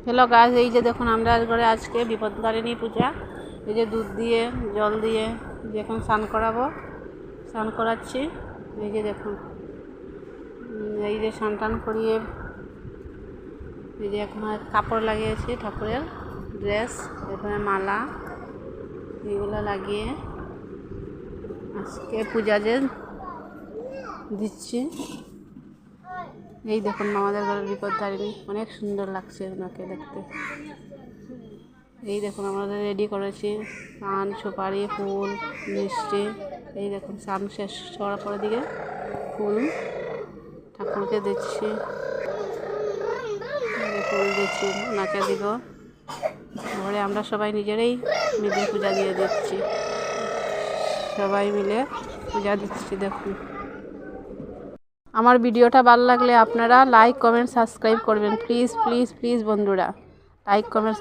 Hello guys, এই যে দেখুন আমরা ঘরে আজকে বিপত্তারিণী পূজা। এই যে দুধ দিয়ে জল দিয়ে যে এখন স্নান করাবো, স্নান করাচ্ছি। এই যে দেখুন, এই যে স্নান টান করিয়ে এই যে এখন কাপড় লাগিয়েছি, ঠাকুরের ড্রেস, এখানে মালা, এগুলো লাগিয়ে আজকে পূজা যে দিচ্ছি। এই দেখুন আমাদের ঘরের বিপত্তারিণী, অনেক সুন্দর লাগছে ওনাকে দেখতে। এই দেখুন আমাদের রেডি করেছি পান, সুপারি, ফুল, মিষ্টি। এই দেখুন স্নান শেষ হওয়ার পরের দিকে ফুল ঠাকুরকে দিচ্ছি, ফুল দিচ্ছি, ওনাকে দিব। ঘরে আমরা সবাই নিজেরাই মিলে পূজা দিয়ে দিচ্ছি, সবাই মিলে পূজা দিচ্ছি। দেখুন আমার ভিডিওটা ভালো লাগলে আপনারা লাইক, কমেন্ট, সাবস্ক্রাইব করবেন। প্লিজ প্লিজ প্লিজ বন্ধুরা, লাইক, কমেন্ট।